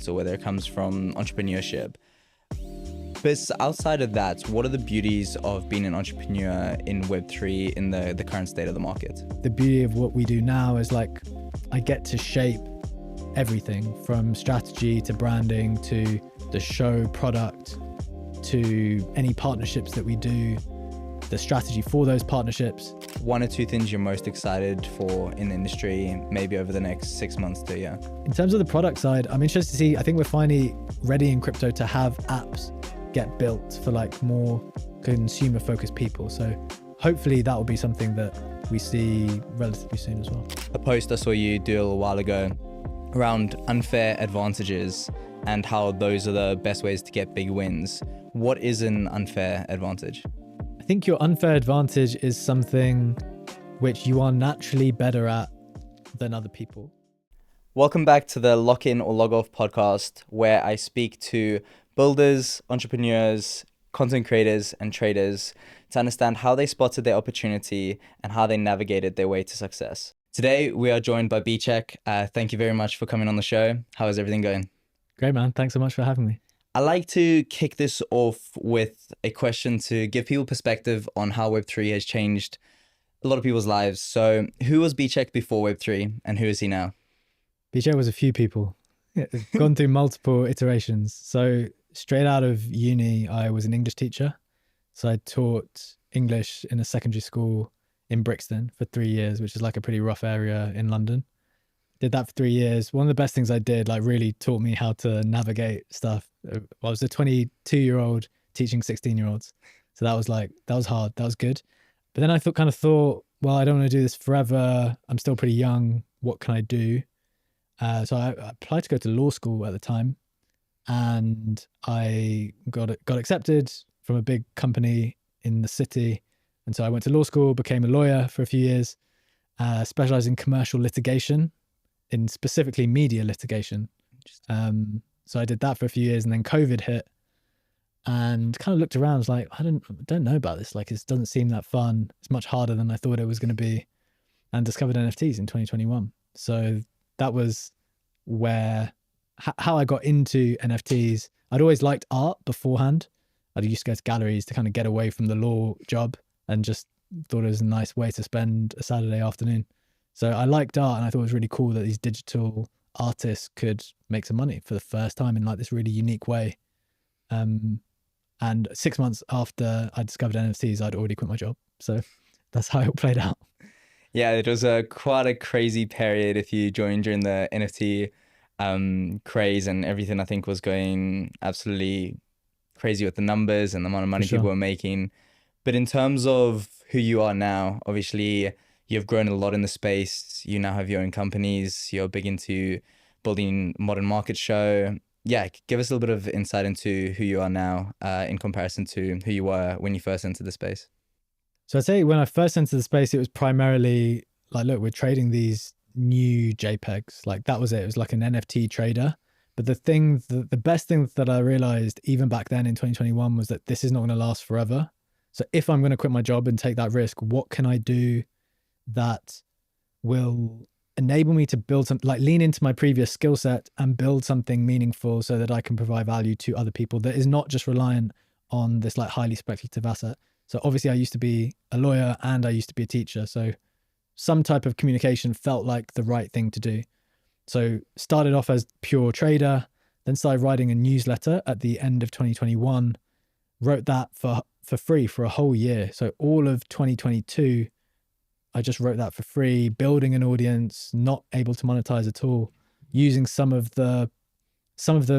finance or whether it comes from entrepreneurship. But outside of that, what are the beauties of being an entrepreneur in Web3 in the current state of the market? The beauty of what we do now is like, I get to shape everything from strategy to branding to the show product to any partnerships that we do, the strategy for those partnerships. One or two things you're most excited for in the industry, maybe over the next 6 months to a year? In terms of the product side, I'm interested to see, I think we're finally ready in crypto to have apps get built for like more consumer focused people. So hopefully that will be something that we see relatively soon as well. A post I saw you do a little while ago around unfair advantages and how those are the best ways to get big wins. What is an unfair advantage? I think your unfair advantage is something which you are naturally better at than other people. Welcome back to the Lock In or Log Off podcast, where I speak to builders, entrepreneurs, content creators, and traders to understand how they spotted their opportunity and how they navigated their way to success. Today, we are joined by BCheque. Thank you very much for coming on the show. How is everything going? Great, man. Thanks so much for having me. I like to kick this off with a question to give people perspective on how Web3 has changed a lot of people's lives. So who was BCheque before Web3 and who is he now? BCheque was a few people. It's gone through multiple iterations. So straight out of uni, I was an English teacher. So I taught English in a secondary school in Brixton for 3 years, which is like a pretty rough area in London. Did that for 3 years. One of the best things I did, like really taught me how to navigate stuff. I was a 22-year-old teaching 16-year-olds. So that was hard. That was good. But then I thought, well, I don't want to do this forever. I'm still pretty young. What can I do? So I applied to go to law school at the time, and I got accepted from a big company in the city. And so I went to law school, became a lawyer for a few years, specialized in commercial litigation, in specifically media litigation. So I did that for a few years, and then COVID hit, and kind of looked around. I was like, I don't know about this. Like, it doesn't seem that fun. It's much harder than I thought it was going to be, and discovered NFTs in 2021. So that was how I got into NFTs. I'd always liked art beforehand. I used to go to galleries to kind of get away from the law job, and just thought it was a nice way to spend a Saturday afternoon. So I liked art, and I thought it was really cool that these digital artists could make some money for the first time in like this really unique way. And 6 months after I discovered NFTs, I'd already quit my job. So that's how it played out. Yeah, it was quite a crazy period if you joined during the NFT craze, and everything I think was going absolutely crazy with the numbers and the amount of money people were making. But in terms of who you are now, obviously you've grown a lot in the space. You now have your own companies. You're big into building Modern Market Show. Yeah, give us a little bit of insight into who you are now in comparison to who you were when you first entered the space. So I'd say when I first entered the space, it was primarily like, look, we're trading these new JPEGs. Like that was it. It was like an NFT trader. But the best thing that I realized even back then in 2021 was that this is not going to last forever. So if I'm going to quit my job and take that risk, what can I do that will enable me to build something, like lean into my previous skill set and build something meaningful so that I can provide value to other people that is not just reliant on this like highly speculative asset. So obviously I used to be a lawyer and I used to be a teacher. So some type of communication felt like the right thing to do. So started off as pure trader, then started writing a newsletter at the end of 2021, wrote that for free for a whole year. So all of 2022, I just wrote that for free, building an audience, not able to monetize at all, using some of the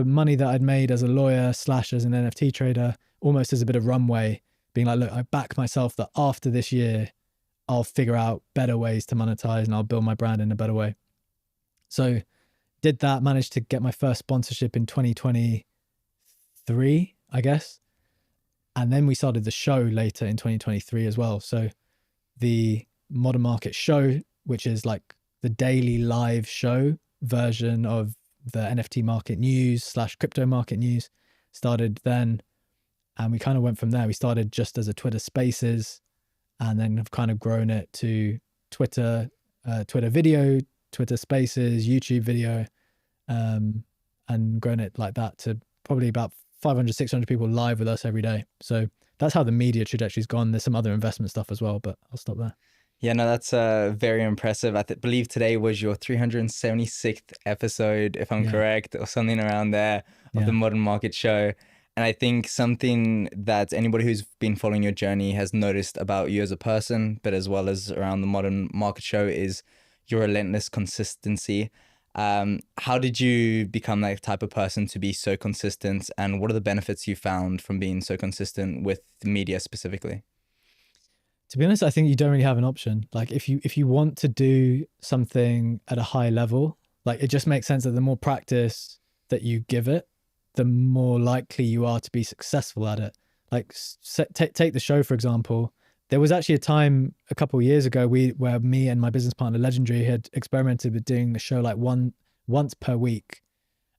money that I'd made as a lawyer / as an NFT trader, almost as a bit of runway, being like, look, I back myself that after this year, I'll figure out better ways to monetize and I'll build my brand in a better way. So did that, managed to get my first sponsorship in 2023, I guess. And then we started the show later in 2023 as well. So the Modern Market Show, which is like the daily live show version of the NFT market news / crypto market news, started then. And we kind of went from there. We started just as a Twitter Spaces, and then have kind of grown it to Twitter video, Twitter Spaces, YouTube video. And and grown it like that to probably about 500, 600 people live with us every day. So that's how the media trajectory's gone. There's some other investment stuff as well, but I'll stop there. Yeah, no, that's very impressive. Believe today was your 376th episode, if I'm Yeah. correct, or something around there of the Yeah. Modern Market Show. And I think something that anybody who's been following your journey has noticed about you as a person, but as well as around the Modern Market Show, is your relentless consistency. How did you become that type of person to be so consistent? And what are the benefits you found from being so consistent with the media specifically? To be honest, I think you don't really have an option. Like if you want to do something at a high level, like it just makes sense that the more practice that you give it, the more likely you are to be successful at it. Like take the show, for example. There was actually a time a couple of years ago where me and my business partner Legendary had experimented with doing the show like once per week.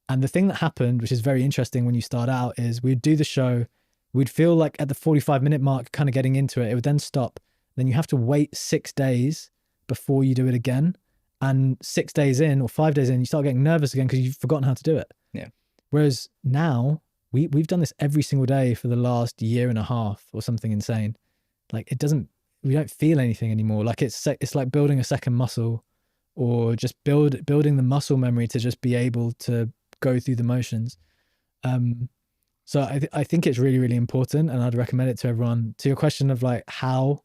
And the thing that happened, which is very interesting when you start out, is we'd do the show, we'd feel like at the 45-minute mark, kind of getting into it, it would then stop. Then you have to wait 6 days before you do it again. And 6 days in or 5 days in, you start getting nervous again because you've forgotten how to do it. Yeah. Whereas now we've done this every single day for the last year and a half or something insane. Like we don't feel anything anymore. Like it's like building a second muscle, or just building the muscle memory to just be able to go through the motions. So I think it's really, really important, and I'd recommend it to everyone. To your question of like, how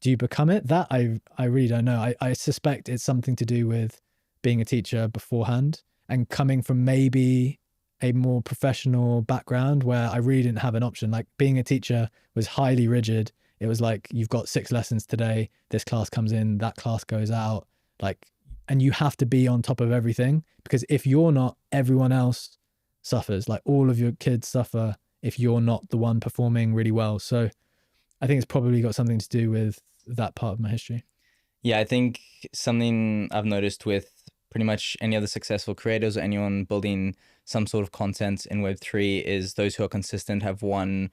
do you become it? That I really don't know. I suspect it's something to do with being a teacher beforehand and coming from maybe a more professional background where I really didn't have an option. Like being a teacher was highly rigid. It was like, you've got 6 lessons today. This class comes in, that class goes out. Like, and you have to be on top of everything, because if you're not, everyone else suffers. Like all of your kids suffer if you're not the one performing really well. So I think it's probably got something to do with that part of my history. Yeah, I think something I've noticed with pretty much any other successful creators or anyone building some sort of content in Web3 is those who are consistent have won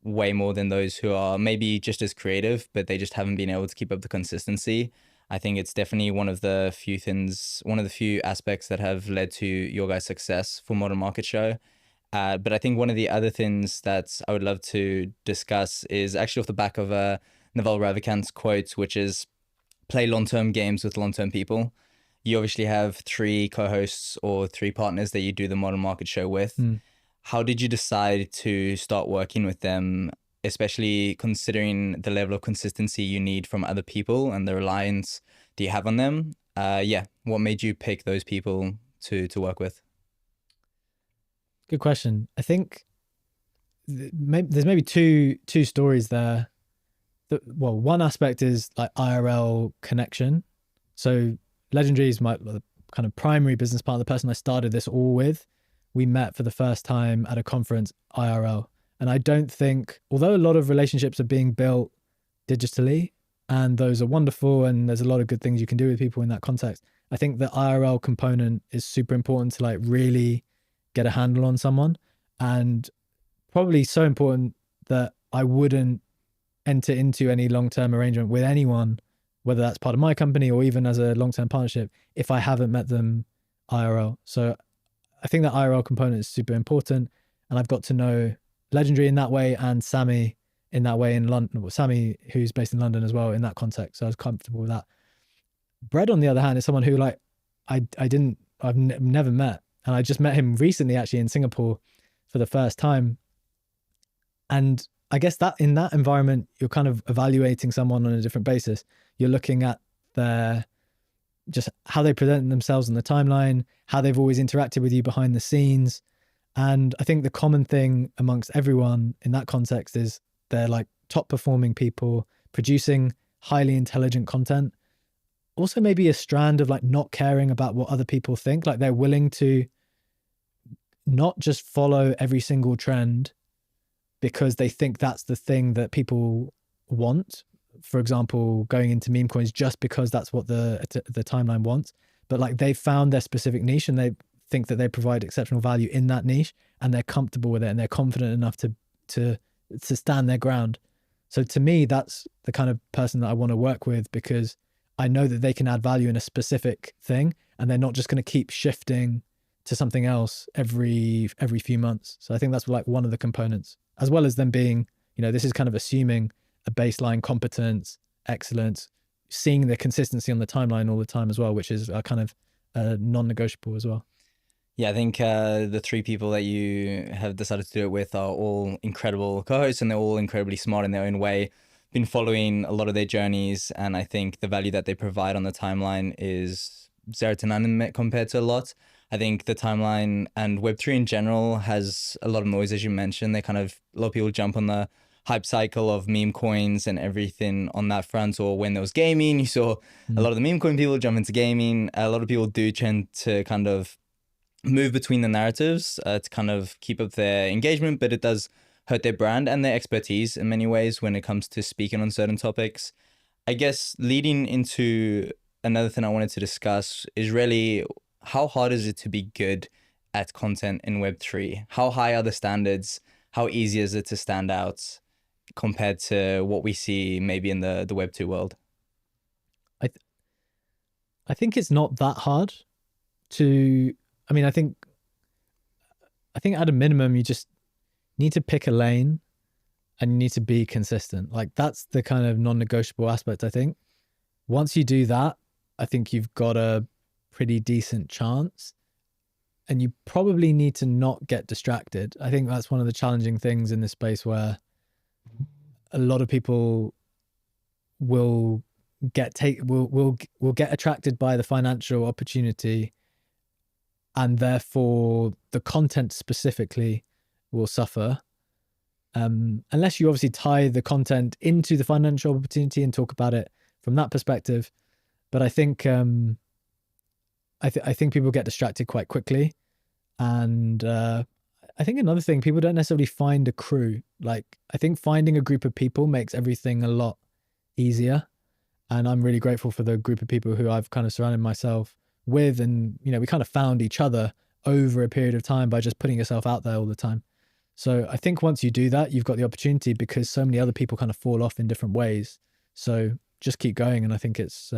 way more than those who are maybe just as creative, but they just haven't been able to keep up the consistency. I think it's definitely one of the few aspects that have led to your guys' success for Modern Market Show. But I think one of the other things that I would love to discuss is actually off the back of Naval Ravikant's quote, which is play long-term games with long-term people. You obviously have 3 co-hosts or 3 partners that you do the Modern Market Show with. How did you decide to start working with them, especially considering the level of consistency you need from other people and the reliance that you have on them? What made you pick those people to work with? Good question. I think there's maybe two stories there. Well, one aspect is like IRL connection. So Legendary is my kind of primary business partner, the person I started this all with. We met for the first time at a conference IRL. And I don't think, although a lot of relationships are being built digitally, and those are wonderful, and there's a lot of good things you can do with people in that context, I think the IRL component is super important to like really get a handle on someone, and probably so important that I wouldn't enter into any long-term arrangement with anyone, whether that's part of my company or even as a long-term partnership, if I haven't met them IRL. So I think that IRL component is super important, and I've got to know Legendary in that way and Sammy in that way in London. Well, Sammy, who's based in London as well, in that context. So I was comfortable with that. Brett, on the other hand, is someone who like I've never met, and I just met him recently actually in Singapore for the first time. And I guess that in that environment, you're kind of evaluating someone on a different basis. You're looking at their just how they present themselves on the timeline, how they've always interacted with you behind the scenes. And I think the common thing amongst everyone in that context is they're like top performing people producing highly intelligent content. Also maybe a strand of like not caring about what other people think. Like they're willing to not just follow every single trend because they think that's the thing that people want. For example, going into Memecoins just because that's what the timeline wants. But like they found their specific niche and they think that they provide exceptional value in that niche, and they're comfortable with it and they're confident enough to stand their ground. So to me, that's the kind of person that I want to work with, because I know that they can add value in a specific thing and they're not just going to keep shifting to something else every few months. So I think that's like one of the components, as well as them being, this is kind of assuming a baseline competence, excellence, seeing the consistency on the timeline all the time as well, which is a kind of non-negotiable as well. Yeah, I think the three people that you have decided to do it with are all incredible co-hosts, and they're all incredibly smart in their own way. Been following a lot of their journeys, and I think the value that they provide on the timeline is zero to none compared to a lot. I think the timeline and Web3 in general has a lot of noise, as you mentioned. A lot of people jump on the hype cycle of meme coins and everything on that front. Or when there was gaming, you saw a lot of the meme coin people jump into gaming. A lot of people do tend to kind of move between the narratives to kind of keep up their engagement, but it does hurt their brand and their expertise in many ways when it comes to speaking on certain topics. I guess leading into another thing I wanted to discuss is really, how hard is it to be good at content in Web3? How high are the standards? How easy is it to stand out compared to what we see maybe in the Web2 world? I think it's not that hard to, I mean, I think at a minimum, you just need to pick a lane and you need to be consistent. Like, that's the kind of non-negotiable aspect, I think. Once you do that, I think you've got a pretty decent chance. And you probably need to not get distracted. I think that's one of the challenging things in this space, where a lot of people will get attracted by the financial opportunity, and therefore the content specifically will suffer. Unless you obviously tie the content into the financial opportunity and talk about it from that perspective. But I think I think people get distracted quite quickly. And I think another thing, people don't necessarily find a crew. Like, I think finding a group of people makes everything a lot easier. And I'm really grateful for the group of people who I've kind of surrounded myself with. And, we kind of found each other over a period of time by just putting yourself out there all the time. So I think once you do that, you've got the opportunity, because so many other people kind of fall off in different ways. So just keep going. And I think it's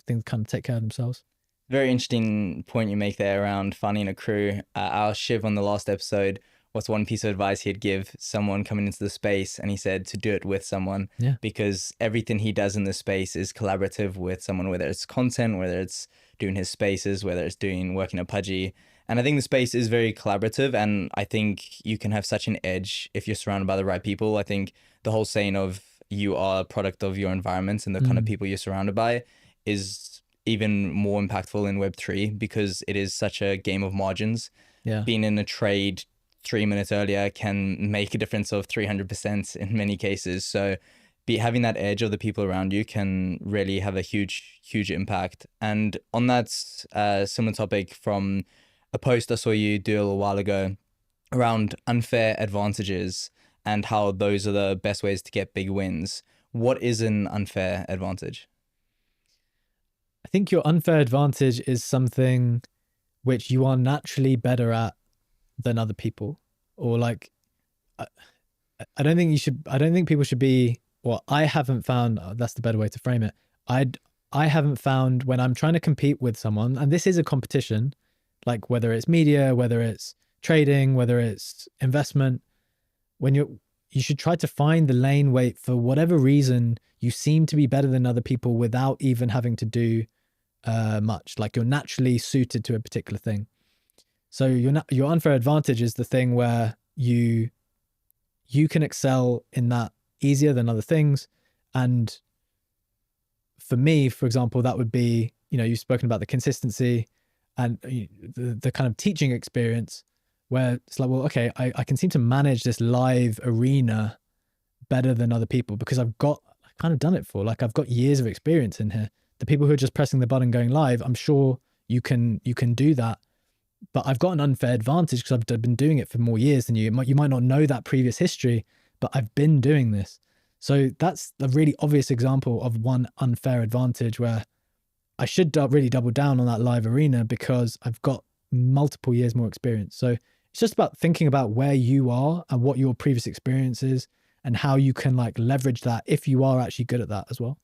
things kind of take care of themselves. Very interesting point you make there around finding a crew. Our Shiv on the last episode, what's one piece of advice he'd give someone coming into the space? And he said to do it with someone, because everything he does in the space is collaborative with someone, whether it's content, whether it's doing his spaces, whether it's working at Pudgy. And I think the space is very collaborative, and I think you can have such an edge if you're surrounded by the right people. I think the whole saying of you are a product of your environment and the kind of people you're surrounded by is even more impactful in Web3, because it is such a game of margins. Being in a trade 3 minutes earlier can make a difference of 300% in many cases. So having that edge of the people around you can really have a huge impact. And on that similar topic, from a post I saw you do a little while ago around unfair advantages and how those are the best ways to get big wins. What is an unfair advantage? I think your unfair advantage is something which you are naturally better at than other people. Or like, I don't think people should be, well, I haven't found, that's the better way to frame it. I haven't found, when I'm trying to compete with someone, and this is a competition, like whether it's media, whether it's trading, whether it's investment, you should try to find the lane where, for whatever reason, you seem to be better than other people without even having to do much. Like, you're naturally suited to a particular thing. So your unfair advantage is the thing where you can excel in that easier than other things. And for me, for example, that would be, you've spoken about the consistency and the kind of teaching experience, where it's like, well, okay, I can seem to manage this live arena better than other people because I've kind of done it for, like, I've got years of experience in here. The people who are just pressing the button going live, I'm sure you can do that, but I've got an unfair advantage because I've been doing it for more years than you. You might not know that previous history, but I've been doing this. So that's a really obvious example of one unfair advantage, where I should really double down on that live arena because I've got multiple years more experience. So it's just about thinking about where you are and what your previous experience is and how you can like leverage that if you are actually good at that as well.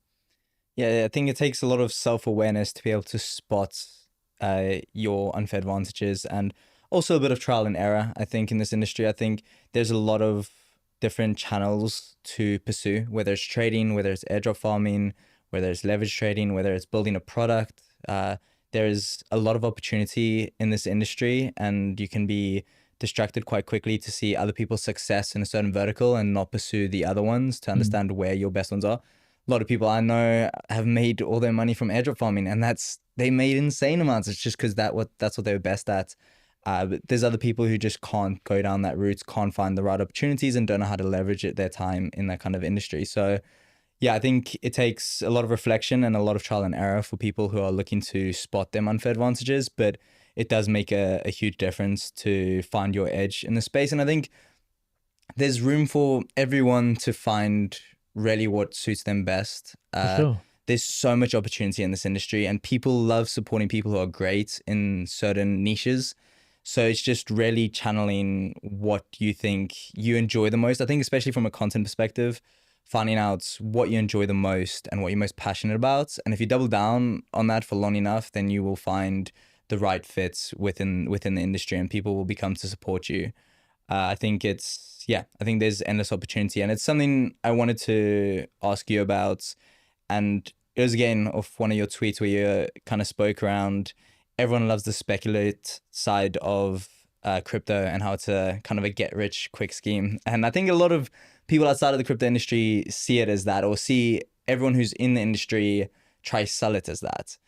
Yeah, I think it takes a lot of self-awareness to be able to spot your unfair advantages, and also a bit of trial and error. I think in this industry, I think there's a lot of different channels to pursue, whether it's trading, whether it's airdrop farming, whether it's leverage trading, whether it's building a product. There's a lot of opportunity in this industry, and you can be distracted quite quickly to see other people's success in a certain vertical and not pursue the other ones to understand where your best ones are. A lot of people I know have made all their money from airdrop farming, and they made insane amounts. It's just because that's what they were best at. But there's other people who just can't go down that route, can't find the right opportunities, and don't know how to leverage their time in that kind of industry. So yeah, I think it takes a lot of reflection and a lot of trial and error for people who are looking to spot them unfair advantages, but it does make a huge difference to find your edge in the space. And I think there's room for everyone to find really what suits them best. Sure. There's so much opportunity in this industry, and people love supporting people who are great in certain niches. So it's just really channeling what you think you enjoy the most. I think especially from a content perspective, finding out what you enjoy the most and what you're most passionate about. And if you double down on that for long enough, then you will find the right fits within the industry, and people will become to support you. I think I think there's endless opportunity, and it's something I wanted to ask you about. And it was again off one of your tweets where you kind of spoke around everyone loves the speculate side of crypto and how it's a kind of a get rich quick scheme. And I think a lot of people outside of the crypto industry see it as that, or see everyone who's in the industry try sell it as that.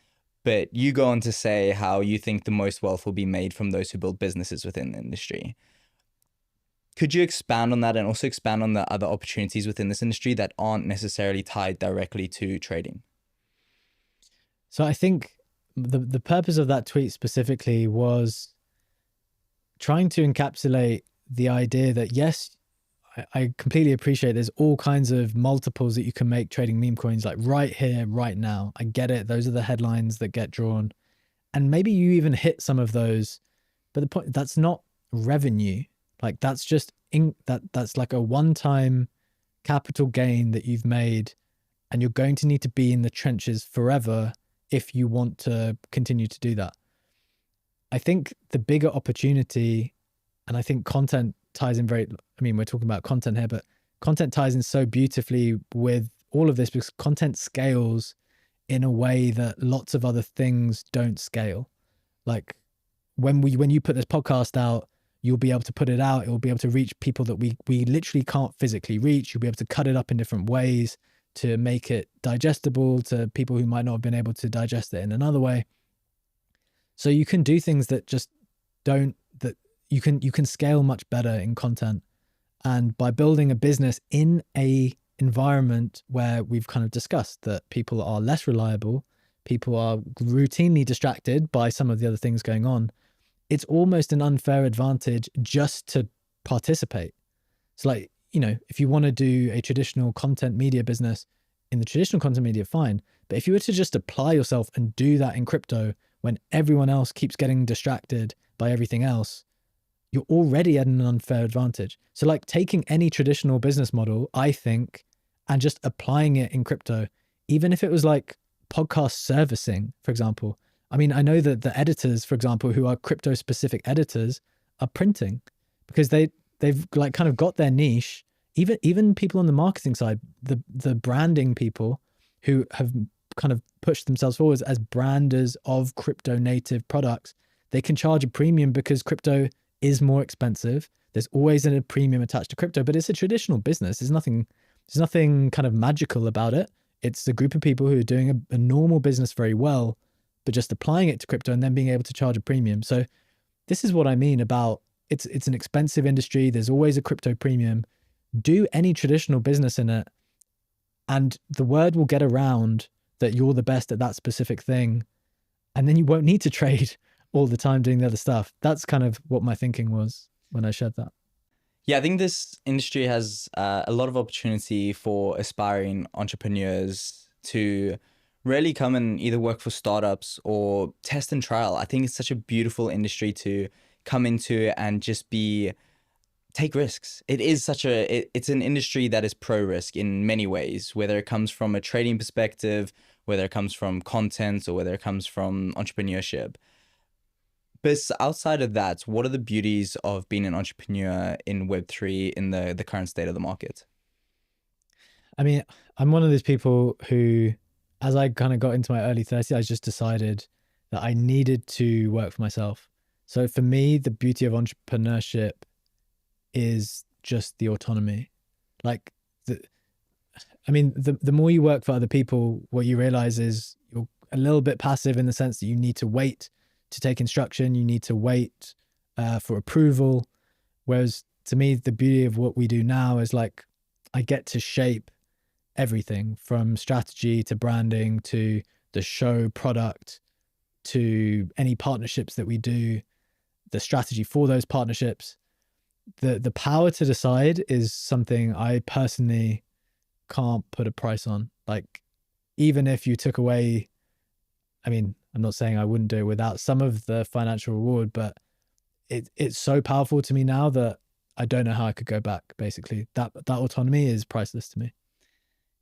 But you go on to say how you think the most wealth will be made from those who build businesses within the industry. Could you expand on that and also expand on the other opportunities within this industry that aren't necessarily tied directly to trading? So I think the purpose of that tweet specifically was trying to encapsulate the idea that, yes, I completely appreciate there's all kinds of multiples that you can make trading meme coins, like right here, right now. I get it. Those are the headlines that get drawn. And maybe you even hit some of those. But the point, that's not revenue. Like that's just that's like a one-time capital gain that you've made, and you're going to need to be in the trenches forever if you want to continue to do that. I think the bigger opportunity, and I think content ties in we're talking about content here, but content ties in so beautifully with all of this because content scales in a way that lots of other things don't scale. Like when you put this podcast out, you'll be able to put it out. It will be able to reach people that we literally can't physically reach. You'll be able to cut it up in different ways to make it digestible to people who might not have been able to digest it in another way. So you can do things that just you can scale much better in content. And by building a business in a environment where we've kind of discussed that people are less reliable, people are routinely distracted by some of the other things going on, it's almost an unfair advantage just to participate. So like, if you want to do a traditional content media business in the traditional content media, fine. But if you were to just apply yourself and do that in crypto when everyone else keeps getting distracted by everything else, you're already at an unfair advantage. So like taking any traditional business model, I think, and just applying it in crypto, even if it was like podcast servicing, for example. I mean, I know that the editors, for example, who are crypto specific editors are printing because they've like kind of got their niche. Even people on the marketing side, the branding people who have kind of pushed themselves forward as branders of crypto native products, they can charge a premium because crypto is more expensive. There's always a premium attached to crypto, but it's a traditional business. There's nothing kind of magical about it. It's a group of people who are doing a normal business very well, but just applying it to crypto and then being able to charge a premium. So this is what I mean about it's an expensive industry. There's always a crypto premium. Do any traditional business in it, and the word will get around that you're the best at that specific thing, and then you won't need to trade all the time doing the other stuff. That's kind of what my thinking was when I shared that. Yeah, I think this industry has a lot of opportunity for aspiring entrepreneurs to really come and either work for startups or test and trial. I think it's such a beautiful industry to come into and just take risks. It is it's an industry that is pro risk in many ways, whether it comes from a trading perspective, whether it comes from content, or whether it comes from entrepreneurship. But outside of that, what are the beauties of being an entrepreneur in Web3 in the current state of the market? I mean, I'm one of those people who, as I kind of got into my early 30s, I just decided that I needed to work for myself. So for me, the beauty of entrepreneurship is just the autonomy. Like, the, I mean, the more you work for other people, what you realize is you're a little bit passive in the sense that you need to wait to take instruction, you need to wait for approval. Whereas to me, the beauty of what we do now is like I get to shape everything from strategy to branding to the show product to any partnerships that we do, the strategy for those partnerships. The power to decide is something I personally can't put a price on. Like, even if you took away, I mean, I'm not saying I wouldn't do it without some of the financial reward, but it's so powerful to me now that I don't know how I could go back. Basically, that autonomy is priceless to me.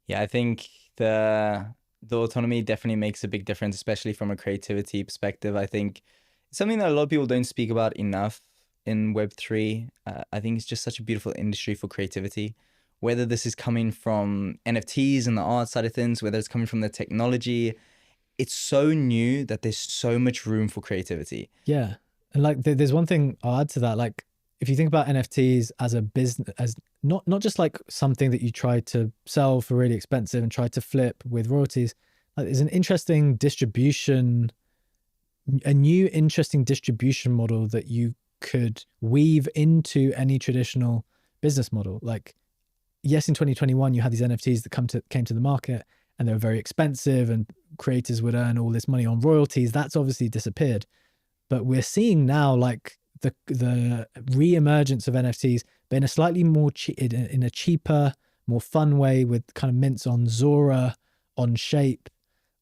Yeah, I think the autonomy definitely makes a big difference, especially from a creativity perspective. I think it's something that a lot of people don't speak about enough in Web3. I think it's just such a beautiful industry for creativity. Whether this is coming from NFTs and the art side of things, whether it's coming from the technology, it's so new that there's so much room for creativity. Yeah, and like there's one thing I'll add to that. Like, if you think about NFTs as a business, as not just like something that you try to sell for really expensive and try to flip with royalties, like, there's an interesting distribution, a new interesting distribution model that you could weave into any traditional business model. Like, yes, in 2021 you had these NFTs that came to the market and they were very expensive and creators would earn all this money on royalties. That's obviously disappeared. But we're seeing now like the re-emergence of NFTs, but in a slightly more in a cheaper, more fun way, with kind of mints on Zora, on Shape,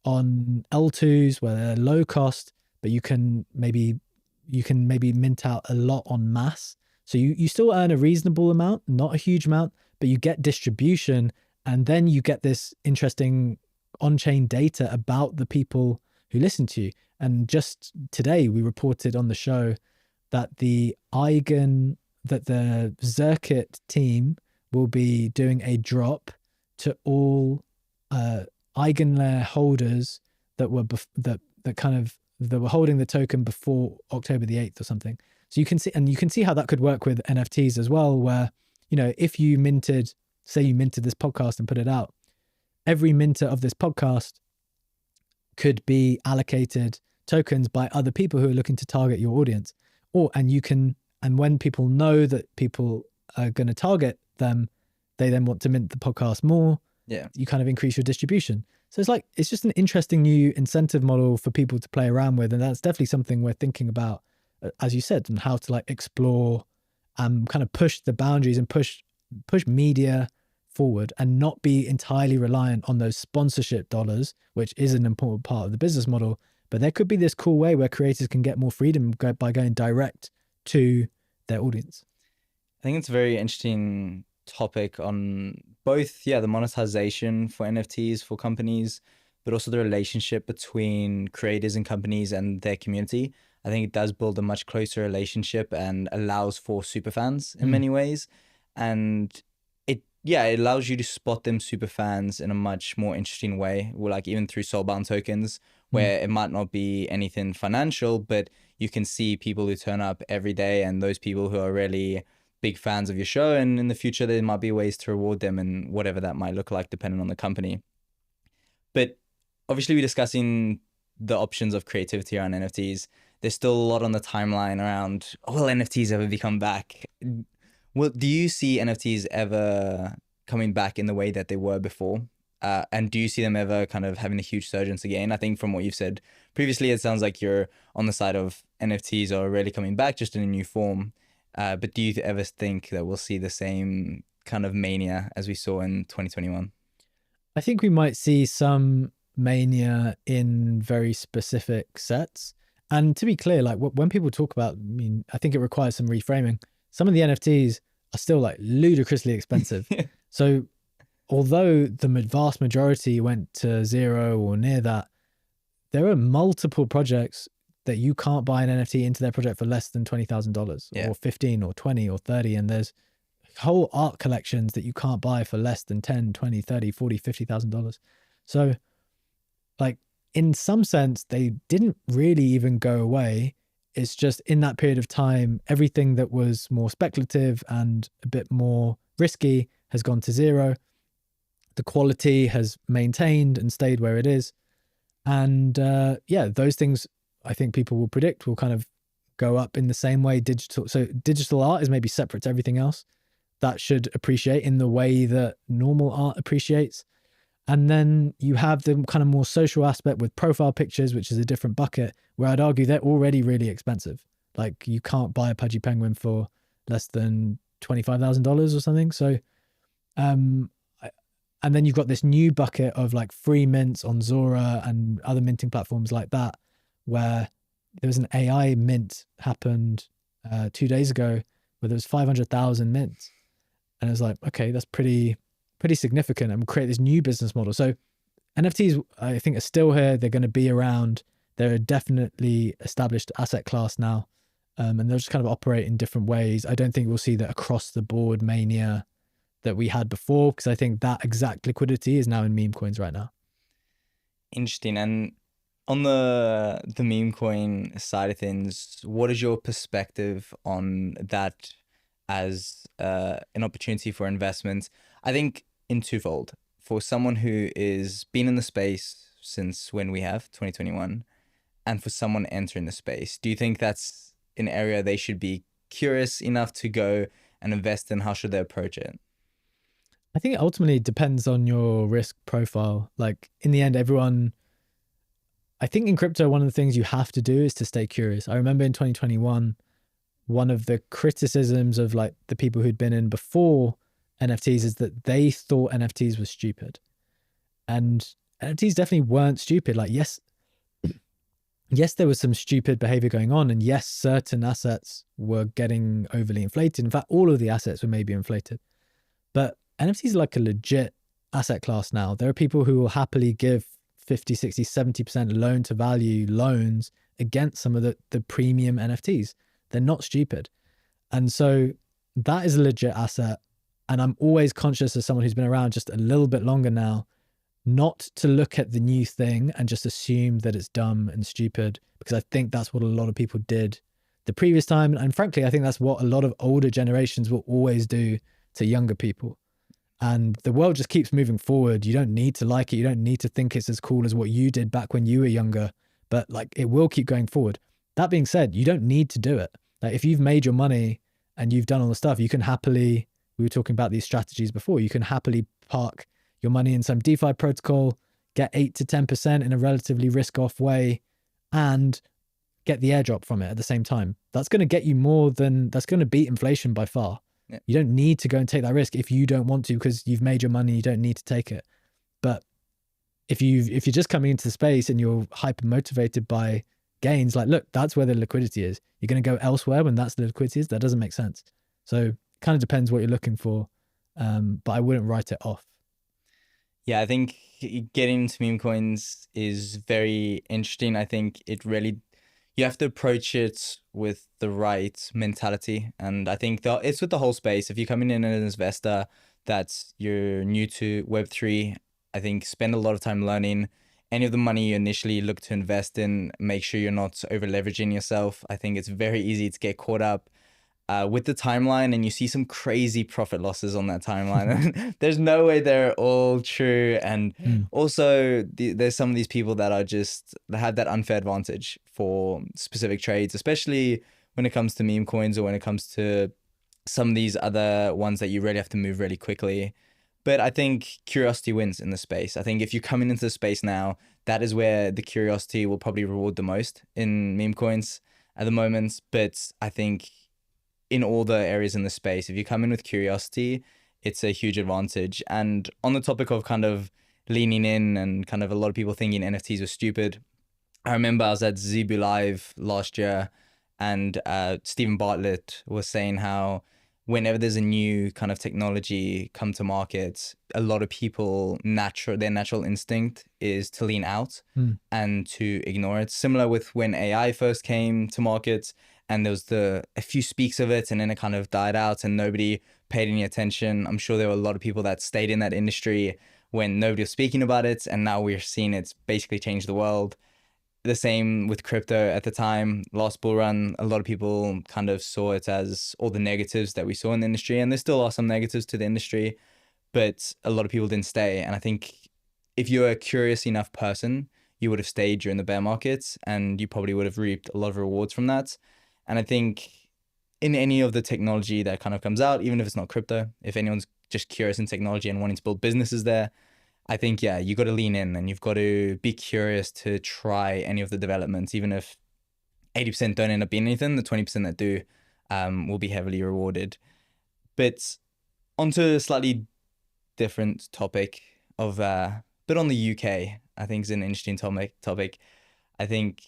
on L2s, where they're low cost, but you can maybe mint out a lot on mass. So you still earn a reasonable amount, not a huge amount, but you get distribution, and then you get this interesting on-chain data about the people who listen to you. And just today we reported on the show that the Zircuit team will be doing a drop to all eigenlayer holders that were that were holding the token before October the 8th or something. So you can see how that could work with NFTs as well, where, you know, if you say you minted this podcast and put it out, every minter of this podcast could be allocated tokens by other people who are looking to target your audience. And when people know that people are going to target them, they then want to mint the podcast more. Yeah. You kind of increase your distribution. So it's just an interesting new incentive model for people to play around with. And that's definitely something we're thinking about, as you said, and how to like explore and kind of push the boundaries and push media forward and not be entirely reliant on those sponsorship dollars, which is an important part of the business model. But there could be this cool way where creators can get more freedom by going direct to their audience. I think it's a very interesting topic on both, the monetization for NFTs for companies, but also the relationship between creators and companies and their community. I think it does build a much closer relationship and allows for super fans in many ways. And it allows you to spot them super fans in a much more interesting way, like even through soulbound tokens, where it might not be anything financial, but you can see people who turn up every day and those people who are really big fans of your show. And in the future, there might be ways to reward them and whatever that might look like, depending on the company. But obviously, we're discussing the options of creativity around NFTs. There's still a lot on the timeline around, will NFTs ever become back? Well, do you see NFTs ever coming back in the way that they were before? And do you see them ever kind of having a huge surge again? I think from what you've said previously, it sounds like you're on the side of NFTs are really coming back, just in a new form. But do you ever think that we'll see the same kind of mania as we saw in 2021? I think we might see some mania in very specific sets. And to be clear, like when people talk about, I mean, I think it requires some reframing. Some of the NFTs are still like ludicrously expensive. So although the vast majority went to zero or near that, there are multiple projects that you can't buy an NFT into their project for less than $20,000 Yeah. or 15 or 20 or 30. And there's whole art collections that you can't buy for less than 10, 20, 30, 40, $50,000. So like in some sense, they didn't really even go away. It's just in that period of time, everything that was more speculative and a bit more risky has gone to zero. The quality has maintained and stayed where it is. And yeah, those things I think people will predict will kind of go up in the same way digital art is maybe separate to everything else. That should appreciate in the way that normal art appreciates. And then you have the kind of more social aspect with profile pictures, which is a different bucket, where I'd argue they're already really expensive. Like you can't buy a pudgy penguin for less than $25,000 or something. So, and then you've got this new bucket of like free mints on Zora and other minting platforms like that, where there was an AI mint happened 2 days ago where there was 500,000 mints. And I was like, okay, that's pretty significant, and we'll create this new business model. So NFTs, I think, are still here. They're going to be around. They're a definitely established asset class now. And they'll just kind of operate in different ways. I don't think we'll see that across the board mania that we had before, because I think that exact liquidity is now in meme coins right now. Interesting. And on the meme coin side of things, what is your perspective on that as an opportunity for investment? I think in twofold. For someone who is been in the space since when we have 2021, and for someone entering the space, do you think that's an area they should be curious enough to go and invest in? How should they approach it? I think it ultimately depends on your risk profile. Like in the end, I think in crypto, one of the things you have to do is to stay curious. I remember in 2021, one of the criticisms of like the people who'd been in before NFTs is that they thought NFTs were stupid. And NFTs definitely weren't stupid. Like, yes, there was some stupid behavior going on. And yes, certain assets were getting overly inflated. In fact, all of the assets were maybe inflated. But NFTs are like a legit asset class now. There are people who will happily give 50, 60, 70% loan to value loans against some of the premium NFTs. They're not stupid. And so that is a legit asset. And I'm always conscious as someone who's been around just a little bit longer now, not to look at the new thing and just assume that it's dumb and stupid, because I think that's what a lot of people did the previous time. And frankly, I think that's what a lot of older generations will always do to younger people. And the world just keeps moving forward. You don't need to like it. You don't need to think it's as cool as what you did back when you were younger, but like it will keep going forward. That being said, you don't need to do it. Like if you've made your money and you've done all the stuff, you can happily, we were talking about these strategies before, you can happily park your money in some DeFi protocol, get 8 to 10% in a relatively risk-off way, and get the airdrop from it at the same time. That's going to get you that's going to beat inflation by far. Yeah. You don't need to go and take that risk if you don't want to, because you've made your money, you don't need to take it. But if you're just coming into the space and you're hyper motivated by gains, like, look, that's where the liquidity is. You're going to go elsewhere when that's the liquidity is. That doesn't make sense. So kind of depends what you're looking for. But I wouldn't write it off. Yeah, I think getting into meme coins is very interesting. I think it really, you have to approach it with the right mentality. And I think it's with the whole space. If you're coming in as an investor that you're new to Web3, I think spend a lot of time learning. Any of the money you initially look to invest in, make sure you're not over leveraging yourself. I think it's very easy to get caught up with the timeline, and you see some crazy profit losses on that timeline. There's no way they're all true. And also there's some of these people that have that unfair advantage for specific trades, especially when it comes to meme coins or when it comes to some of these other ones that you really have to move really quickly. But I think curiosity wins in the space. I think if you're coming into the space now, that is where the curiosity will probably reward the most in meme coins at the moment. But I think in all the areas in the space, if you come in with curiosity, it's a huge advantage. And on the topic of kind of leaning in and kind of a lot of people thinking NFTs were stupid, I remember I was at Zebu Live last year, and Stephen Bartlett was saying how whenever there's a new kind of technology come to market, a lot of people their natural instinct is to lean out and to ignore it. Similar with when AI first came to market, and there was a few speaks of it, and then it kind of died out and nobody paid any attention. I'm sure there were a lot of people that stayed in that industry when nobody was speaking about it, and now we're seeing it's basically changed the world. The same with crypto at the time. Last bull run, a lot of people kind of saw it as all the negatives that we saw in the industry, and there still are some negatives to the industry, but a lot of people didn't stay. And I think if you're a curious enough person, you would have stayed during the bear markets, and you probably would have reaped a lot of rewards from that. And I think in any of the technology that kind of comes out, even if it's not crypto, if anyone's just curious in technology and wanting to build businesses there, I think, yeah, you got to lean in and you've got to be curious to try any of the developments, even if 80% don't end up being anything, the 20% that do will be heavily rewarded. But onto a slightly different topic but on the UK, I think is an interesting topic. I think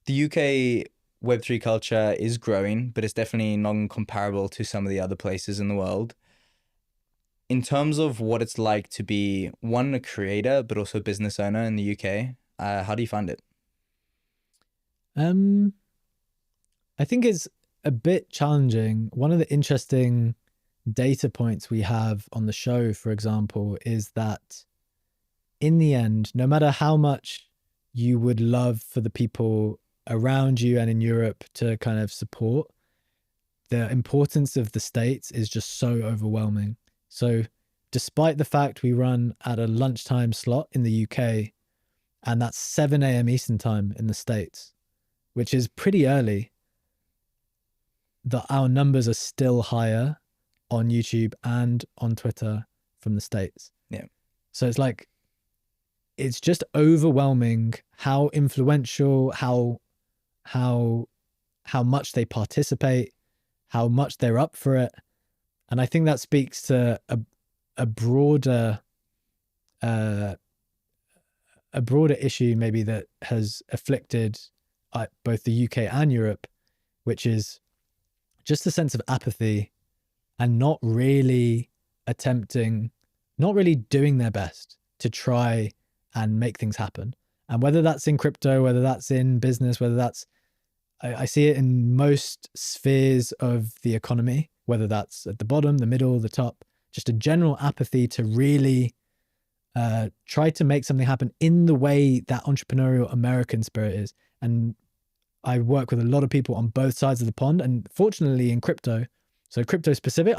the UK Web3 culture is growing, but it's definitely not comparable to some of the other places in the world. In terms of what it's like to be one, a creator, but also a business owner in the UK, how do you find it? I think it's a bit challenging. One of the interesting data points we have on the show, for example, is that in the end, no matter how much you would love for the people around you and in Europe to kind of support, the importance of the States is just so overwhelming. So despite the fact we run at a lunchtime slot in the UK, and that's 7 a.m. Eastern time in the States, which is pretty early, our numbers are still higher on YouTube and on Twitter from the States. Yeah. So it's like, it's just overwhelming how influential, how much they participate, how much they're up for it. And I think that speaks to a broader issue maybe that has afflicted both the UK and Europe, which is just a sense of apathy and not really doing their best to try and make things happen. And whether that's in crypto, whether that's in business, whether that's, I see it in most spheres of the economy, whether that's at the bottom, the middle, the top, just a general apathy to really try to make something happen in the way that entrepreneurial American spirit is. And I work with a lot of people on both sides of the pond, and fortunately in crypto, so crypto specific,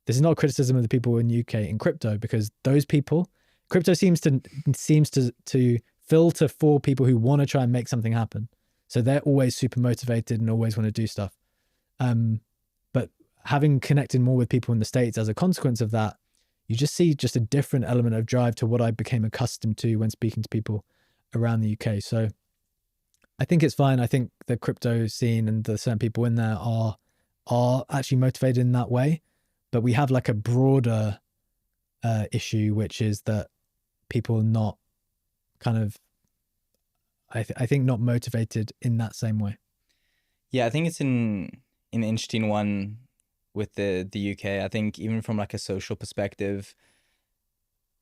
this is not a criticism of the people in UK in crypto, because those people, crypto seems to filter for people who want to try and make something happen. So they're always super motivated and always want to do stuff. But having connected more with people in the States as a consequence of that, you just see just a different element of drive to what I became accustomed to when speaking to people around the UK. So I think it's fine. I think the crypto scene and the certain people in there are actually motivated in that way. But we have like a broader issue, which is that people are not kind of, I think not motivated in that same way. Yeah, I think it's an interesting one with the UK. I think even from like a social perspective,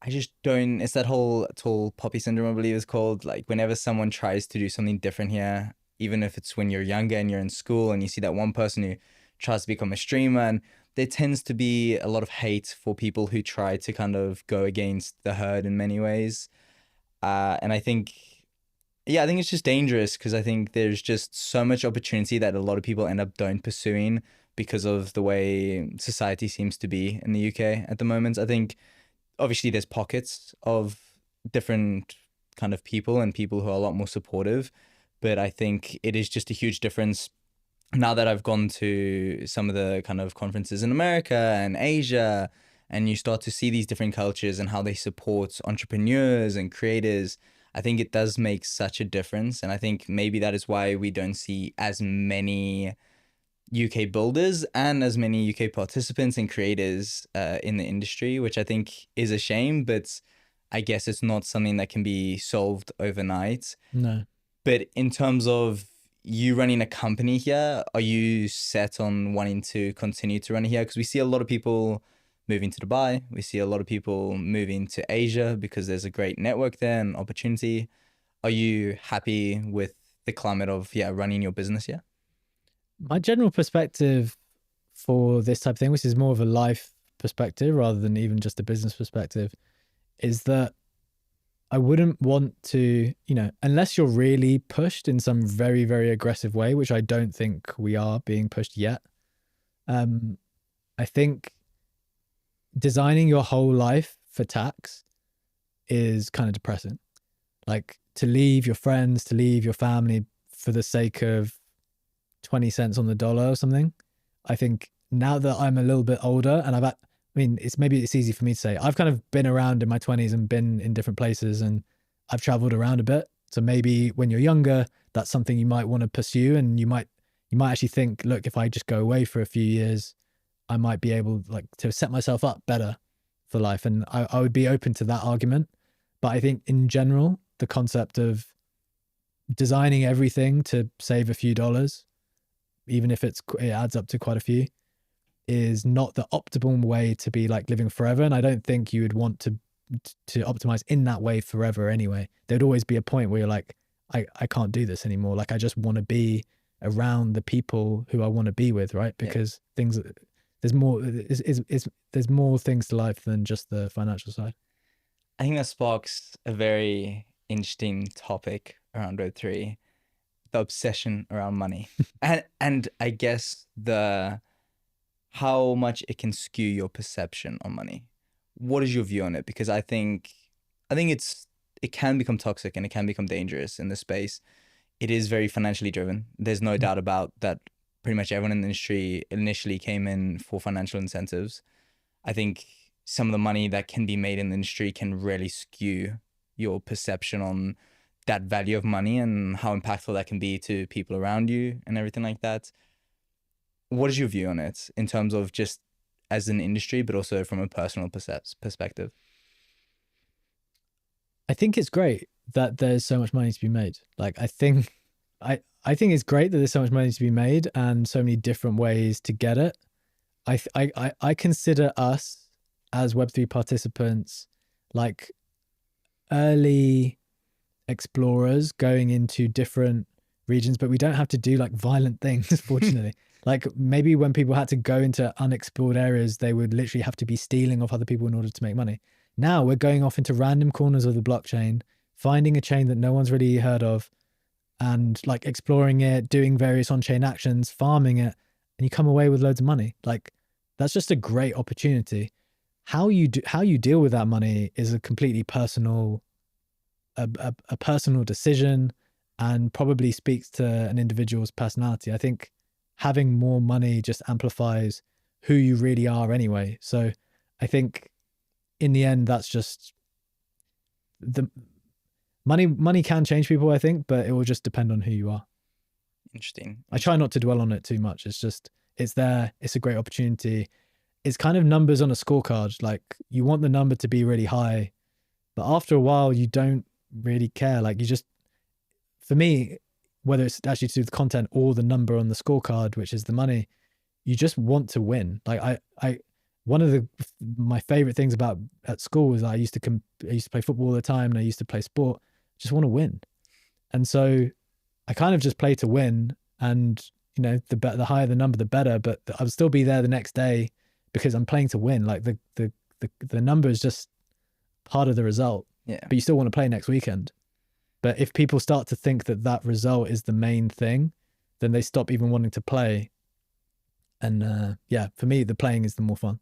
I just don't, it's that whole tall poppy syndrome, I believe it's called. Like whenever someone tries to do something different here, even if it's when you're younger and you're in school and you see that one person who tries to become a streamer, and there tends to be a lot of hate for people who try to kind of go against the herd in many ways. And I think it's just dangerous, because I think there's just so much opportunity that a lot of people end up don't pursuing because of the way society seems to be in the UK at the moment. I think obviously there's pockets of different kind of people and people who are a lot more supportive, but I think it is just a huge difference now that I've gone to some of the kind of conferences in America and Asia, and you start to see these different cultures and how they support entrepreneurs and creators. I think it does make such a difference. And I think maybe that is why we don't see as many UK builders and as many UK participants and creators in the industry, which I think is a shame, but I guess it's not something that can be solved overnight. No. But in terms of you running a company here, are you set on wanting to continue to run it here? Because we see a lot of people moving to Dubai. We see a lot of people moving to Asia because there's a great network there and opportunity. Are you happy with the climate of running your business here? My general perspective for this type of thing, which is more of a life perspective rather than even just a business perspective, is that I wouldn't want to, unless you're really pushed in some very, very aggressive way, which I don't think we are being pushed yet. I think designing your whole life for tax is kind of depressing. Like to leave your friends, to leave your family for the sake of 20 cents on the dollar or something. I think now that I'm a little bit older and it's easy for me to say, I've kind of been around in my 20s and been in different places and I've traveled around a bit. So maybe when you're younger, that's something you might want to pursue, and you might actually think, look, if I just go away for a few years, I might be able to set myself up better for life. And I would be open to that argument. But I think in general, the concept of designing everything to save a few dollars, even if it adds up to quite a few, is not the optimal way to be living forever. And I don't think you would want to optimize in that way forever anyway. There'd always be a point where you're like, I can't do this anymore. I just want to be around the people who I want to be with, right? Because there's more things to life than just the financial side. I think that sparks a very interesting topic around Web3, the obsession around money. and I guess how much it can skew your perception on money. What is your view on it? Because I think it can become toxic and it can become dangerous in this space. It is very financially driven. There's no doubt about that. Pretty much everyone in the industry initially came in for financial incentives. I think some of the money that can be made in the industry can really skew your perception on that value of money and how impactful that can be to people around you and everything like that. What is your view on it in terms of just as an industry, but also from a personal perspective? I think it's great that there's so much money to be made. I think it's great that there's so much money to be made and so many different ways to get it. I consider us as Web3 participants early explorers going into different regions, but we don't have to do violent things, fortunately. Maybe when people had to go into unexplored areas, they would literally have to be stealing off other people in order to make money. Now we're going off into random corners of the blockchain, finding a chain that no one's really heard of, and exploring it, doing various on-chain actions, farming it, and you come away with loads of money. That's just a great opportunity. How you deal with that money is a completely personal, a personal decision, and probably speaks to an individual's personality. I think having more money just amplifies who you really are anyway. So I think in the end, that's just the money can change people, I think, but it will just depend on who you are. Interesting. I try not to dwell on it too much. It's there. It's a great opportunity. It's kind of numbers on a scorecard. You want the number to be really high, but after a while, you don't really care. For me, whether it's actually to do with content or the number on the scorecard, which is the money, you just want to win. One of my favorite things at school was I used to play football all the time and I used to play sport. Just want to win. And so I kind of just play to win, and the higher the number, the better, but I'll still be there the next day because I'm playing to win. The number is just part of the result. Yeah. But you still want to play next weekend. But if people start to think that result is the main thing, then they stop even wanting to play. And for me, the playing is the more fun.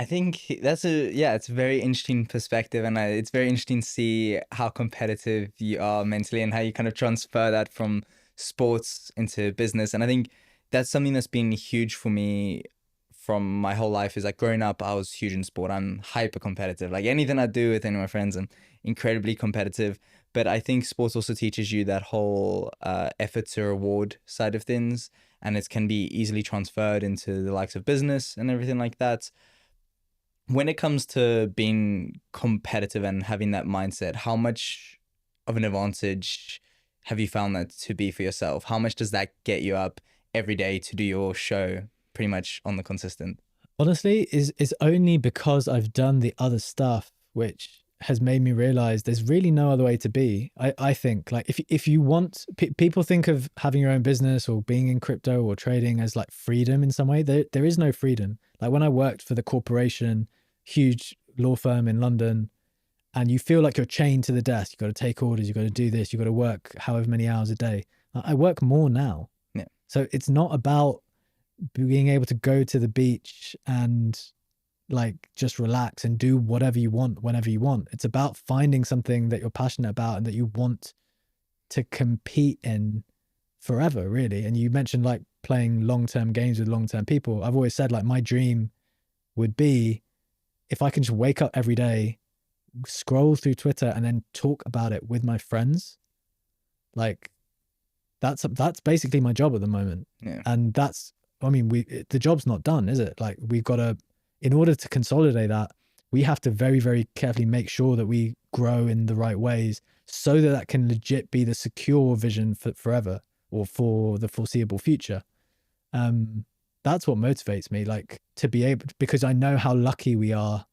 I think it's a very interesting perspective, and it's very interesting to see how competitive you are mentally and how you kind of transfer that from sports into business. And I think that's something that's been huge for me from my whole life. Is growing up, I was huge in sport. I'm hyper competitive. Anything I do with any of my friends, I'm incredibly competitive. But I think sports also teaches you that whole effort to reward side of things, and it can be easily transferred into the likes of business and everything like that. When it comes to being competitive and having that mindset, how much of an advantage have you found that to be for yourself? How much does that get you up every day to do your show pretty much on the consistent? Honestly, is only because I've done the other stuff, which has made me realize there's really no other way to be. I think like if you want, people think of having your own business or being in crypto or trading as like freedom in some way. There is no freedom. Like when I worked for the corporation, huge law firm in London, and you feel like you're chained to the desk. You got to take orders. You got to do this. You got to work however many hours a day. I work more now. Yeah. So it's not about being able to go to the beach and like just relax and do whatever you want whenever you want. It's about finding something that you're passionate about and that you want to compete in forever, really. And you mentioned like playing long-term games with long-term people. I've always said like my dream would be if I can just wake up every day, scroll through Twitter and then talk about it with my friends. Like that's basically my job at the moment. Yeah. And that's, I mean, the job's not done, is it? Like we've got to, in order to consolidate that, we have to very, very carefully make sure that we grow in the right ways so that that can legit be the secure vision for forever or for the foreseeable future. That's what motivates me, like to be able, because I know how lucky we are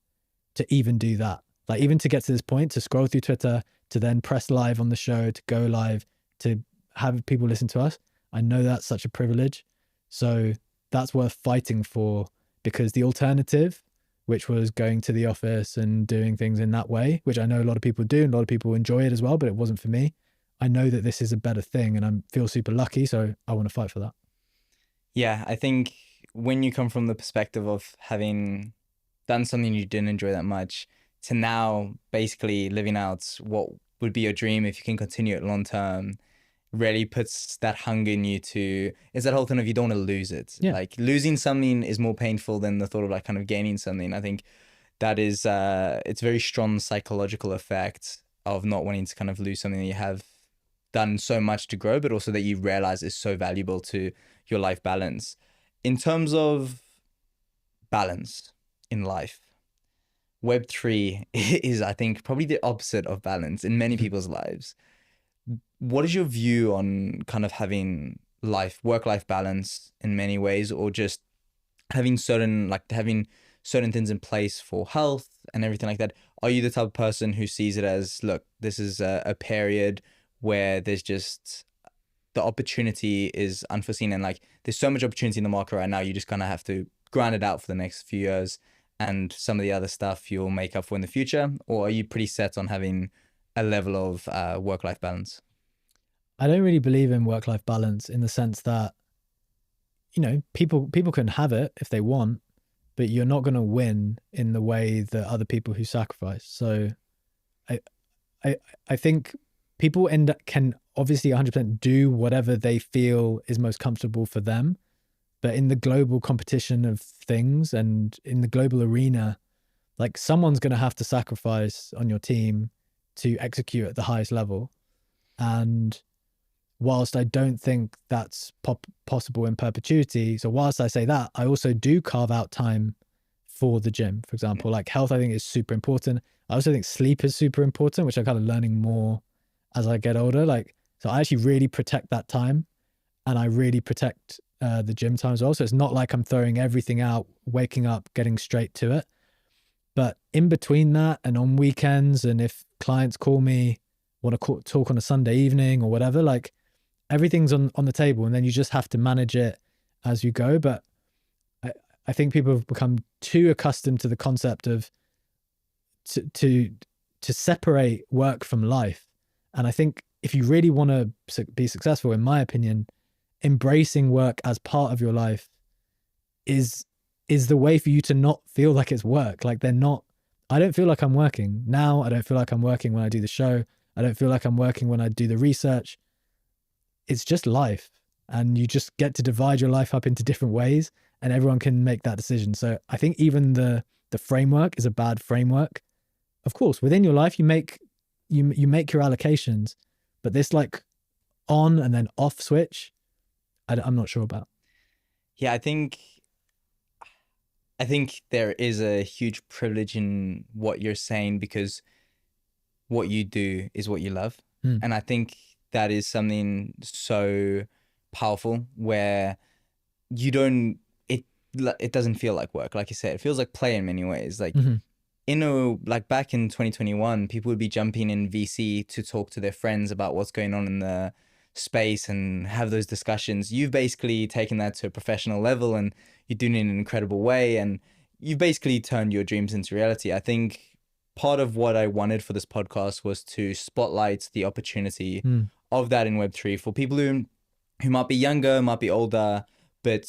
to even do that. Like even to get to this point, to scroll through Twitter, to then press live on the show, to go live, to have people listen to us. I know that's such a privilege. So that's worth fighting for, because the alternative, which was going to the office and doing things in that way, which I know a lot of people do and a lot of people enjoy it as well, but it wasn't for me. I know that this is a better thing and I feel super lucky. So I want to fight for that. Yeah, I think when you come from the perspective of having done something you didn't enjoy that much to now basically living out what would be your dream if you can continue it long term, really puts that hunger in you to, it's that whole thing of you don't want to lose it. Yeah. Like losing something is more painful than the thought of like kind of gaining something. I think that is, it's a very strong psychological effect of not wanting to kind of lose something that you have done so much to grow, but also that you realize is so valuable to your life balance. In terms of balance in life, Web3 is, I think, probably the opposite of balance in many people's lives. What is your view on kind of having work-life balance in many ways, or just having certain things in place for health and everything like that? Are you the type of person who sees it as, look, this is a period where there's just the opportunity is unforeseen and like there's so much opportunity in the market right now, you just kind of have to grind it out for the next few years and some of the other stuff you'll make up for in the future? Or are you pretty set on having a level of work-life balance? I don't really believe in work-life balance in the sense that, you know, people can have it if they want, but you're not going to win in the way that other people who sacrifice. So I I think people can obviously 100% do whatever they feel is most comfortable for them, but in the global competition of things and in the global arena, like someone's going to have to sacrifice on your team to execute at the highest level. And whilst I don't think that's possible in perpetuity, so whilst I say that, I also do carve out time for the gym, for example. Like health, I think is super important. I also think sleep is super important, which I'm kind of learning more as I get older. Like, so I actually really protect that time, and I really protect the gym time as well. So it's not like I'm throwing everything out, waking up, getting straight to it. But in between that and on weekends, and if clients call me, want to talk on a Sunday evening or whatever, like everything's on the table, and then you just have to manage it as you go. But I think people have become too accustomed to the concept of to separate work from life. And I think if you really want to be successful, in my opinion, embracing work as part of your life is the way for you to not feel like it's work. Like I don't feel like I'm working now. I don't feel like I'm working when I do the show. I don't feel like I'm working when I do the research. It's just life. And you just get to divide your life up into different ways, and everyone can make that decision. So I think even the framework is a bad framework. Of course, within your life, you make your allocations, but this like on and then off switch, I'm not sure about. Yeah, I think there is a huge privilege in what you're saying, because what you do is what you love. Mm. And I think that is something so powerful where you don't, it doesn't feel like work. Like you said, it feels like play in many ways. Like, like back in 2021, people would be jumping in VC to talk to their friends about what's going on in the space and have those discussions. You've basically taken that to a professional level and you're doing it in an incredible way. And you've basically turned your dreams into reality. I think part of what I wanted for this podcast was to spotlight the opportunity of that in Web3 for people who might be younger, might be older, but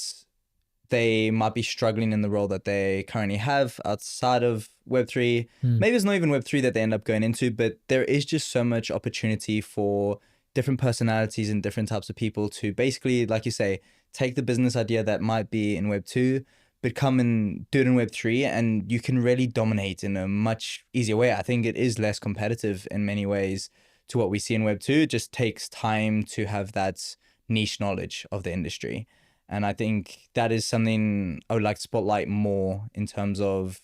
they might be struggling in the role that they currently have outside of Web3. Maybe it's not even Web3 that they end up going into, but there is just so much opportunity for different personalities and different types of people to basically, like you say, take the business idea that might be in Web2, but come and do it in Web3, and you can really dominate in a much easier way. I think it is less competitive in many ways to what we see in Web2. It just takes time to have that niche knowledge of the industry. And I think that is something I would like to spotlight more in terms of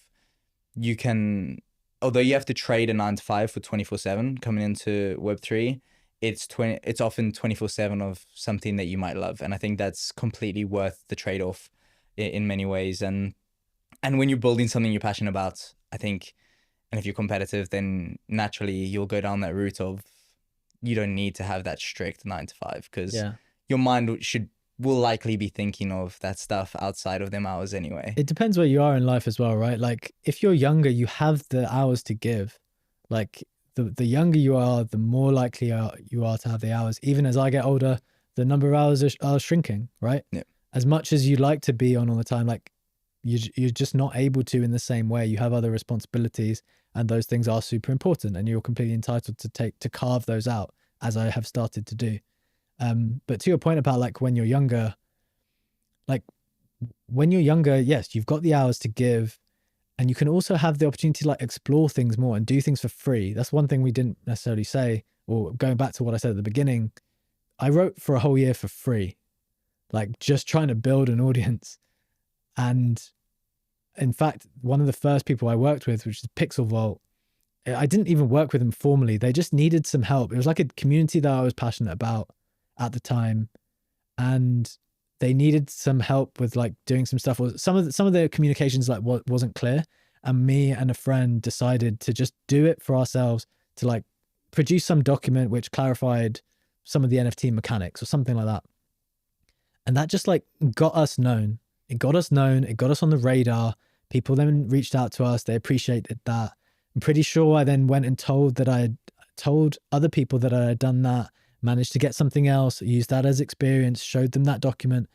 you can, although you have to trade a 9 to 5 for 24/7 coming into Web3, it's often 24/7 of something that you might love. And I think that's completely worth the trade-off in many ways. And when you're building something you're passionate about, I think, and if you're competitive, then naturally you'll go down that route of you don't need to have that strict 9 to 5 because your mind will likely be thinking of that stuff outside of them hours anyway. It depends where you are in life as well, right? Like if you're younger, you have the hours to give. Like the younger you are, the more likely you are to have the hours. Even as I get older, the number of hours are shrinking, right? Yeah. As much as you like to be on all the time, like you're just not able to in the same way. You have other responsibilities and those things are super important and you're completely entitled to carve those out, as I have started to do. But to your point about like when you're younger, yes, you've got the hours to give and you can also have the opportunity to like explore things more and do things for free. That's one thing we didn't necessarily say, or going back to what I said at the beginning, I wrote for a whole year for free, like just trying to build an audience. And in fact, one of the first people I worked with, which is Pixel Vault, I didn't even work with them formally. They just needed some help. It was like a community that I was passionate about at the time, and they needed some help with like doing some stuff. Some of the communications like wasn't clear, and me and a friend decided to just do it for ourselves, to like produce some document which clarified some of the NFT mechanics or something like that. And that just like got us known. It got us known. It got us on the radar. People then reached out to us. They appreciated that. I'm pretty sure I then went and told other people that I had done that, managed to get something else, used that as experience, showed them that document.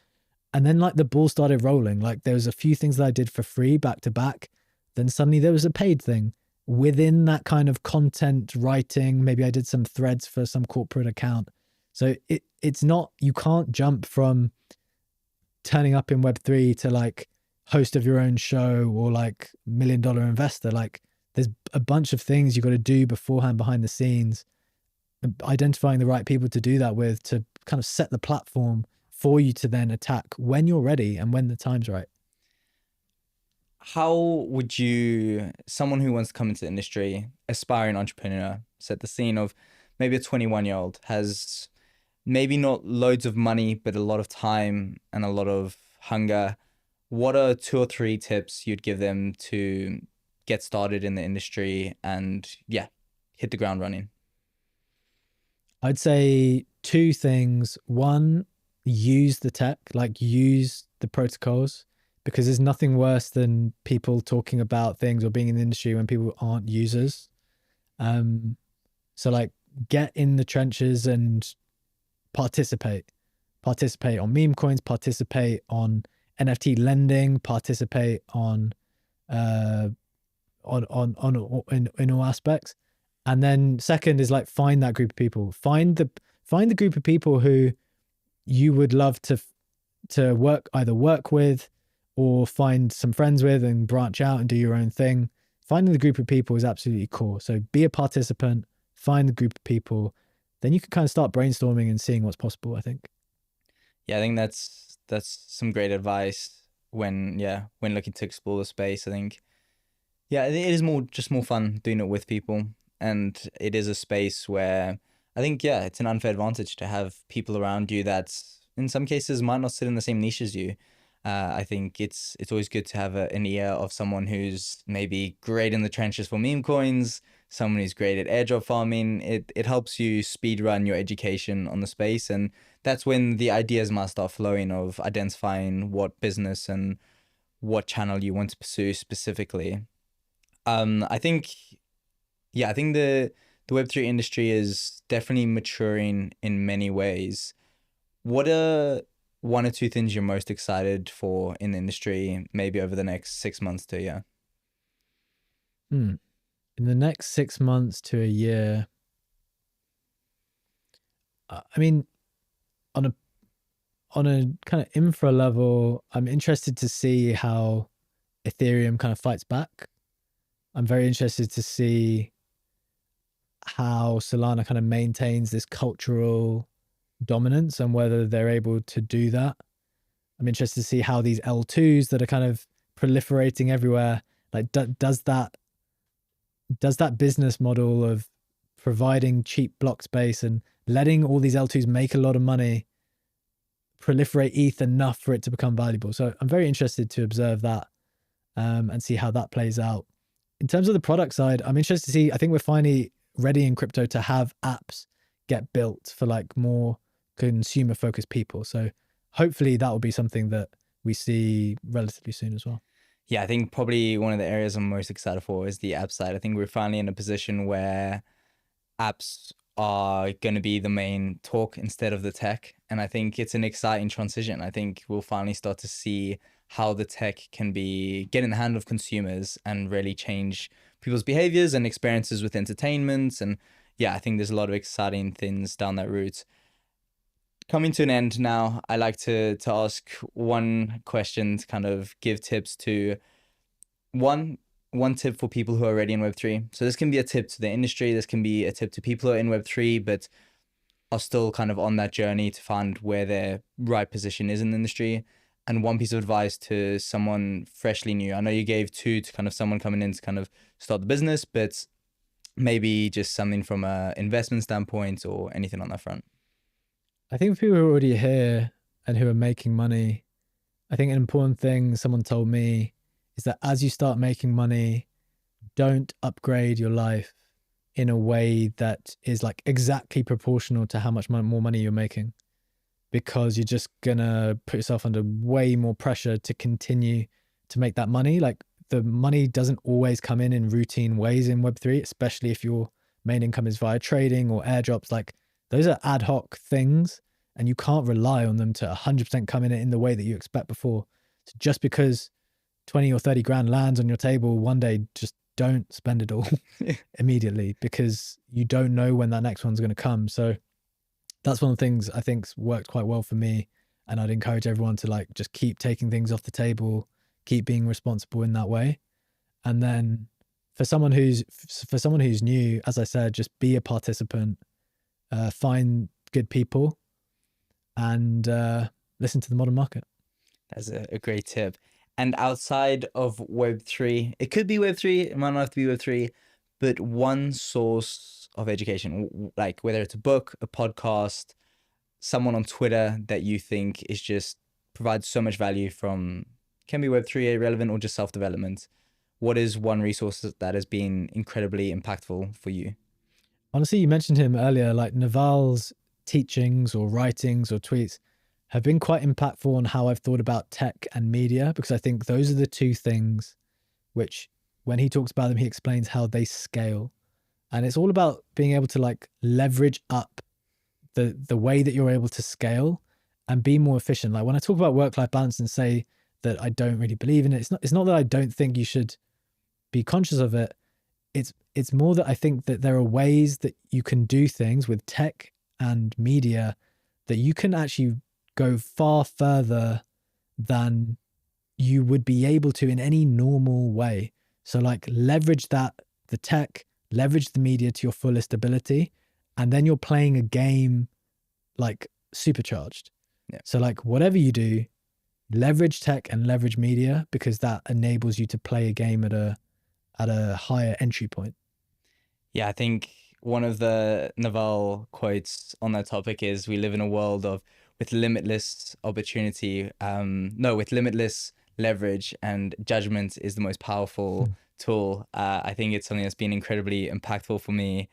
And then like the ball started rolling. Like there was a few things that I did for free back to back. Then suddenly there was a paid thing within that kind of content writing. Maybe I did some threads for some corporate account. So it's not, you can't jump from turning up in Web3 to like host of your own show or like $1 million investor. Like there's a bunch of things you got to do beforehand behind the scenes, identifying the right people to do that with, to kind of set the platform for you to then attack when you're ready and when the time's right. How would you, someone who wants to come into the industry, aspiring entrepreneur, set the scene of maybe a 21-year-old has maybe not loads of money, but a lot of time and a lot of hunger. What are 2 or 3 tips you'd give them to get started in the industry and hit the ground running? I'd say 2 things. One, use the tech, like use the protocols, because there's nothing worse than people talking about things or being in the industry when people aren't users. So like get in the trenches and participate on Memecoins, participate on NFT lending, participate on in all aspects. And then second is like find that group of people. Find the group of people who you would love to work with or find some friends with and branch out and do your own thing. Finding the group of people is absolutely core. So be a participant, find the group of people, then you can kind of start brainstorming and seeing what's possible, I think. Yeah, I think that's some great advice when looking to explore the space. I think, it is more fun doing it with people. And it is a space where I think, yeah, it's an unfair advantage to have people around you that in some cases might not sit in the same niche as you. I think it's always good to have an ear of someone who's maybe great in the trenches for meme coins, someone who's great at airdrop farming. It helps you speed run your education on the space, and that's when the ideas might start flowing of identifying what business and what channel you want to pursue specifically. I think, yeah, I think the Web3 industry is definitely maturing in many ways. What are one or two things you're most excited for in the industry, maybe over the next 6 months to a year? Hmm. In the next 6 months to a year, I mean, on a kind of infra level, I'm interested to see how Ethereum kind of fights back. I'm very interested to see how Solana kind of maintains this cultural dominance and whether they're able to do that. I'm interested to see how these L2s that are kind of proliferating everywhere, like does that business model of providing cheap block space and letting all these L2s make a lot of money proliferate ETH enough for it to become valuable. So I'm very interested to observe that and see how that plays out. In terms of the product side, I'm interested to see, I think we're finally ready in crypto to have apps get built for like more consumer focused people. So hopefully that will be something that we see relatively soon as well. Yeah, I think probably one of the areas I'm most excited for is the app side. I think we're finally in a position where apps are going to be the main talk instead of the tech. And I think it's an exciting transition. I think we'll finally start to see how the tech can get in the hand of consumers and really change people's behaviors and experiences with entertainment. And yeah, I think there's a lot of exciting things down that route. Coming to an end now, I like to ask one question to kind of give tips to one tip for people who are already in Web3. So this can be a tip to the industry. This can be a tip to people who are in Web3, but are still kind of on that journey to find where their right position is in the industry. And one piece of advice to someone freshly new. I know you gave two to kind of someone coming in to kind of start the business, but maybe just something from an investment standpoint or anything on that front. I think for people who are already here and who are making money, I think an important thing someone told me is that as you start making money, don't upgrade your life in a way that is like exactly proportional to how much more money you're making, because you're just gonna put yourself under way more pressure to continue to make that money. Like the money doesn't always come in routine ways in Web3, especially if your main income is via trading or airdrops. Like those are ad hoc things and you can't rely on them to 100% come in the way that you expect before. So just because 20 or 30 grand lands on your table one day, just don't spend it all immediately, because you don't know when that next one's going to come. So that's one of the things I think's worked quite well for me. And I'd encourage everyone to like just keep taking things off the table, keep being responsible in that way. And then for someone who's new, as I said, just be a participant, find good people, and listen to the modern market. That's a great tip. And outside of Web3, it could be Web3, it might not have to be Web3, but one source of education, like whether it's a book, a podcast, someone on Twitter that you think is just provides so much value from, can be Web3 relevant or just self-development. What is one resource that has been incredibly impactful for you? Honestly, you mentioned him earlier, like Naval's teachings or writings or tweets have been quite impactful on how I've thought about tech and media, because I think those are the two things which, when he talks about them, he explains how they scale. And it's all about being able to like leverage up the way that you're able to scale and be more efficient. Like when I talk about work-life balance and say that I don't really believe in it, it's not that I don't think you should be conscious of it. It's more that I think that there are ways that you can do things with tech and media that you can actually go far further than you would be able to in any normal way. So like leverage the tech, leverage the media to your fullest ability, and then you're playing a game like supercharged. Yeah. So like whatever you do, leverage tech and leverage media, because that enables you to play a game at a higher entry point. Yeah, I think one of the Naval quotes on that topic is, "We live in a world of with limitless opportunity, no, with limitless leverage, and judgment is the most powerful tool." I think it's something that's been incredibly impactful for me,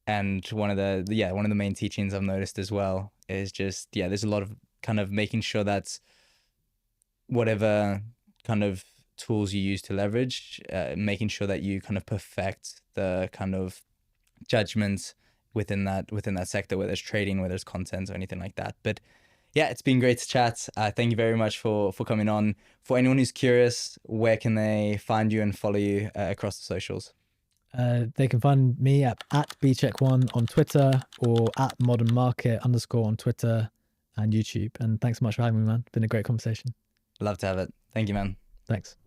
and one of the main teachings I've noticed as well is just, there's a lot of kind of making sure that whatever kind of tools you use to leverage, making sure that you kind of perfect the kind of judgment within that sector, whether it's trading, whether it's content or anything like that. But yeah, it's been great to chat. Thank you very much for coming on. For anyone who's curious, where can they find you and follow you across the socials? They can find me at BCheque1 on Twitter, or at Modern Market _ on Twitter and YouTube. And thanks so much for having me, man. It's been a great conversation. Love to have it. Thank you, man. Thanks.